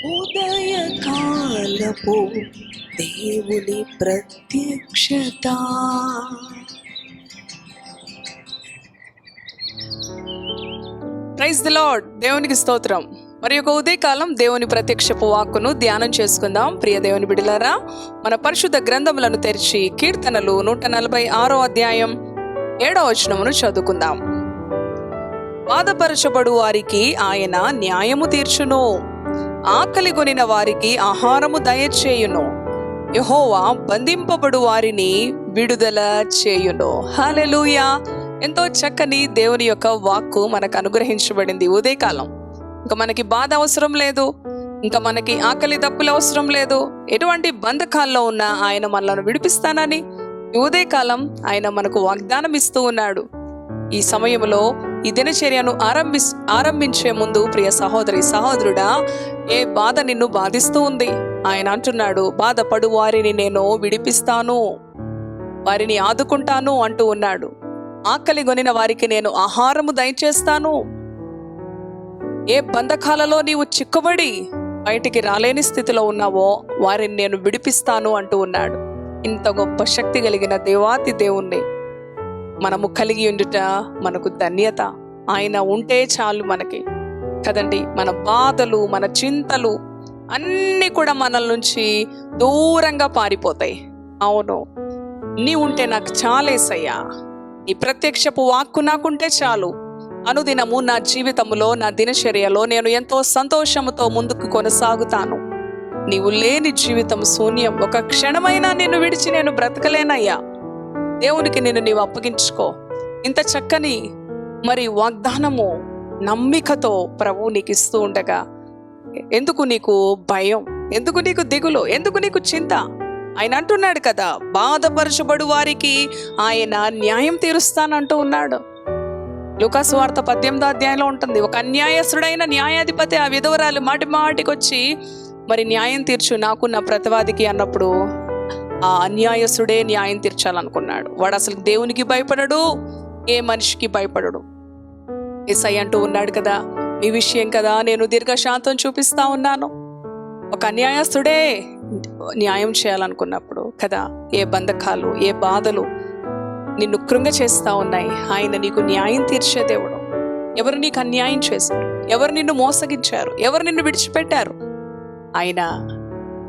ఉదయకాలపు దేవుని ప్రత్యక్షత. Praise the Lord. దేవునికి స్తోత్రం. మరి ఒక ఉదయకాలం దేవుని ప్రత్యక్షపు వాక్కును ధ్యానం చేసుకుందాం. ప్రియ దేవుని బిడ్డలారా, మన పరిశుద్ధ గ్రంథములను తెరిచి కీర్తనలు 146 అధ్యాయం 7వ వచనమును చదువుకుందాం. బాధపరచబడు వారికి ఆయన న్యాయము తీర్చును, ఆకలిగొనిన వారికి ఆహారము దయచేయును, యెహోవా బంధింపబడు వారిని విడుదల చేయును. హల్లెలూయా. ఎంతో చక్కని దేవుని యొక్క వాక్కు మనకు అనుగ్రహించబడింది. ఉదయకాలం ఇంకా మనకి బాధ అవసరం లేదు, ఇంకా మనకి ఆకలి దప్పులు అవసరం లేదు. ఎటువంటి బంధకాల్లో ఉన్నా ఆయన మనలను విడిపిస్తానని ఈ ఉదయకాలం ఆయన మనకు వాగ్దానం ఇస్తూ ఉన్నాడు. ఈ సమయంలో ఈ దినచర్యను ఆరంభించే ముందు ప్రియ సహోదరి సహోదరుడా, ఏ బాధ నిన్ను బాధిస్తూ ఉంది? ఆయన అంటున్నాడు, బాధపడు వారిని నేను విడిపిస్తాను, వారిని ఆదుకుంటాను అంటూ ఉన్నాడు. ఆకలిగొనిన వారికి నేను ఆహారము దయచేస్తాను. ఏ బంధకాలలో నీవు చిక్కుబడి బయటికి రాలేని స్థితిలో ఉన్నావో వారిని నేను విడిపిస్తాను అంటూ ఉన్నాడు. ఇంత గొప్ప శక్తి కలిగిన దేవాతి దేవుణ్ణి మనము కలిగి ఉండుట మనకు ధన్యత. ఆయన ఉంటే చాలు మనకి కదండి. మన బాధలు, మన చింతలు అన్నీ కూడా మనల నుంచి దూరంగా పారిపోతాయి. అవును, నీ ఉంటే నాకు చాలేసయ్యా, నీ ప్రత్యక్షపు వాక్కు నాకుంటే చాలు. అనుదినము నా జీవితంలో, నా దినచర్యలో నేను ఎంతో సంతోషముతో ముందుకు కొనసాగుతాను. నీవు లేని జీవితం శూన్యం. ఒక క్షణమైనా నిన్ను విడిచి నేను బ్రతకలేనయ్యా. దేవునికి నిన్ను నీవు అప్పగించుకో. ఇంత చక్కని మరి వాగ్దానము నమ్మికతో ప్రభువు నీకు ఇస్తూ ఉండగా ఎందుకు నీకు భయం? ఎందుకు నీకు దిగులు? ఎందుకు నీకు చింత? ఆయన అంటున్నాడు కదా, బాధపరచబడు వారికి ఆయన న్యాయం తీరుస్తానంటూ ఉన్నాడు. లూకాసు వార్త 18వ అధ్యాయంలో ఉంటుంది. ఒక అన్యాయస్తుడైన న్యాయాధిపతి ఆ విధవరాలు మాటి మాటికి వచ్చి మరి న్యాయం తీర్చు నాకు, నా ప్రతివాదికి అన్నప్పుడు ఆ అన్యాయస్తుడే న్యాయం తీర్చాలనుకున్నాడు. వాడు అసలు దేవునికి భయపడడు, ఏ మనిషికి భయపడడు. యేసయ్య అంటూ ఉన్నాడు కదా, నీ విషయం కదా నేను దీర్ఘశాంతం చూపిస్తా ఉన్నాను. ఒక అన్యాయస్తుడే న్యాయం చేయాలనుకున్నప్పుడు కదా, ఏ బంధకాలు, ఏ బాధలు నిన్ను కృంగ చేస్తా ఉన్నాయి, ఆయన నీకు న్యాయం తీర్చే దేవుడు. ఎవరు నీకు అన్యాయం చేశారు? ఎవరు నిన్ను మోసగించారు? ఎవరు నిన్ను విడిచిపెట్టారు? ఆయన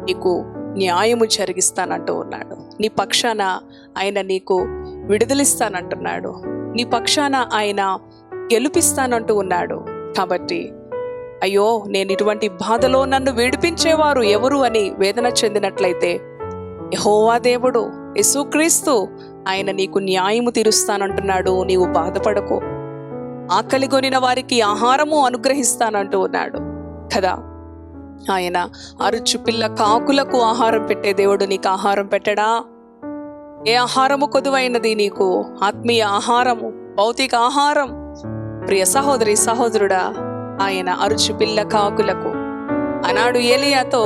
నీకు న్యాయము జరిగిస్తానంటూ ఉన్నాడు. నీ పక్షాన ఆయన నీకు విడుదలిస్తానంటున్నాడు. నీ పక్షాన ఆయన గెలిపిస్తానంటూ ఉన్నాడు. కాబట్టి అయ్యో, నేను ఇటువంటి బాధలో నన్ను విడిపించేవారు ఎవరు అని వేదన చెందినట్లయితే యెహోవా దేవుడు యేసుక్రీస్తు ఆయన నీకు న్యాయము తీరుస్తానంటున్నాడు. నీవు బాధపడకు. ఆకలిగొనిన వారికి ఆహారము అనుగ్రహిస్తానంటూ ఉన్నాడు కదా. ఆయన అరుచు పిల్ల కాకులకు ఆహారం పెట్టే దేవుడు నీకు ఆహారం పెట్టడా? ఏ ఆహారము కొదువైనది నీకు? ఆత్మీయ ఆహారము, భౌతిక ఆహారం. ప్రియ సహోదరి సహోదరుడా, ఆయన అరుచు పిల్ల కాకులకు ఆనాడు ఏలియాతో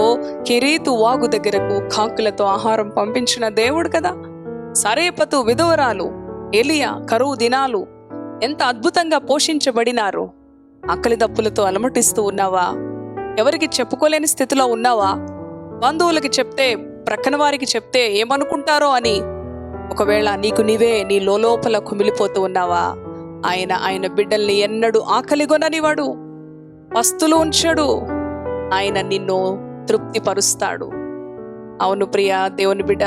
కెరీతు వాగు దగ్గరకు కాకులతో ఆహారం పంపించిన దేవుడు కదా. సరేపతు విధవరాలు, ఏలియా కరువు దినాలు ఎంత అద్భుతంగా పోషించబడినారు. ఆకలి దప్పులతో అలమటిస్తూ ఉన్నావా? ఎవరికి చెప్పుకోలేని స్థితిలో ఉన్నావా? బంధువులకి చెప్తే, ప్రక్కన వారికి చెప్తే ఏమనుకుంటారో అని ఒకవేళ నీకు నీవే నీ లోపల కుమిలిపోతూ ఉన్నావా? ఆయన బిడ్డల్ని ఎన్నడూ ఆకలిగొననివాడు, పస్తులు ఉంచడు. ఆయన నిన్ను తృప్తిపరుస్తాడు. అవును ప్రియ దేవుని బిడ్డ.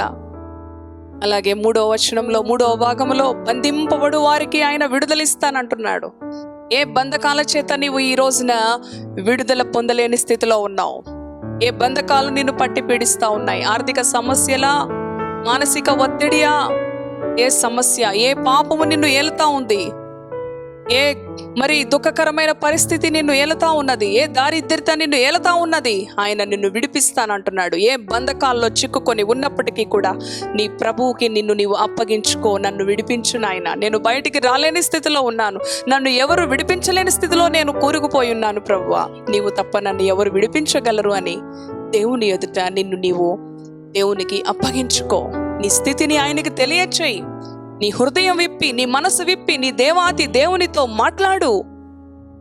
అలాగే 3వ వచనంలో 3వ భాగంలో బంధింపబడు వారికి ఆయన విడుదలిస్తానంటున్నాడు. ఏ బంధకాల చేత నీవు ఈ రోజున విడుదల పొందలేని స్థితిలో ఉన్నావు? ఏ బంధకాలు నిన్ను పట్టి పీడిస్తా ఉన్నాయి? ఆర్థిక సమస్యలా, మానసిక ఒత్తిడియా, ఏ సమస్య, ఏ పాపము నిన్ను ఏలుతా ఉంది? ఏ మరి దుఃఖకరమైన పరిస్థితి నిన్ను ఏలుతా ఉన్నది? ఏ దారిద్ర్యత నిన్ను ఏలుతా ఉన్నది? ఆయన నిన్ను విడిపిస్తానంటున్నాడు. ఏ బంధకాల్లో చిక్కుకొని ఉన్నప్పటికీ కూడా నీ ప్రభువుకి నిన్ను నీవు అప్పగించుకో. నన్ను విడిపించు నాయన, నేను బయటికి రాలేని స్థితిలో ఉన్నాను, నన్ను ఎవరు విడిపించలేని స్థితిలో నేను కూరుకుపోయి ఉన్నాను ప్రభువా, నీవు తప్ప నన్ను ఎవరు విడిపించగలరు అని దేవుని ఎదుట నిన్ను నీవు దేవునికి అప్పగించుకో. నీ స్థితిని ఆయనకి తెలియచేయి. నీ హృదయం విప్పి, నీ మనసు విప్పి, నీ దేవాతి దేవునితో మాట్లాడు.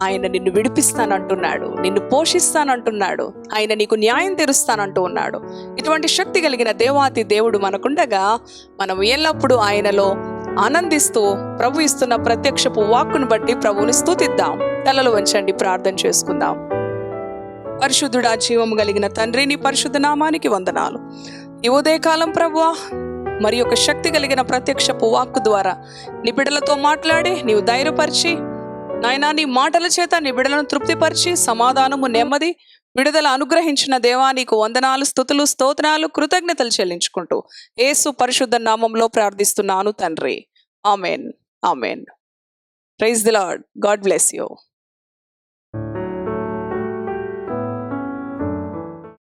ఆయన నిన్ను విడిపిస్తానంటున్నాడు, నిన్ను పోషిస్తానంటున్నాడు, ఆయన నీకు న్యాయం తీరుస్తానంటూ ఉన్నాడు. ఇటువంటి శక్తి కలిగిన దేవాతి దేవుడు మనకుండగా మనం ఎల్లప్పుడూ ఆయనలో ఆనందిస్తూ ప్రభు ఇస్తున్న ప్రత్యక్షపు వాక్కును బట్టి ప్రభువుని స్తుతిద్దాం. తలలు వంచండి, ప్రార్థన చేసుకుందాం. పరిశుద్ధుడా, జీవము కలిగిన తండ్రి, నీ పరిశుద్ధ నామానికి వందనాలు. ఈ ఉదయకాలం ప్రభువా, మరి ఒక శక్తి కలిగిన ప్రత్యక్షపు వాక్కు ద్వారా నీ బిడ్డలతో మాట్లాడి నీవు ధైర్యపరిచి నాయనా, నీ మాటల చేత నీ బిడ్డలను తృప్తిపరిచి సమాధానము, నెమ్మది, విడుదల అనుగ్రహించిన దేవా, నీకు వందనాలు, స్తుతులు, స్తోత్రాలు, కృతజ్ఞతలు చెల్లించుకుంటూ యేసు పరిశుద్ధ నామంలో ప్రార్థిస్తున్నాను తండ్రి. Amen, amen. Praise the Lord. God bless you.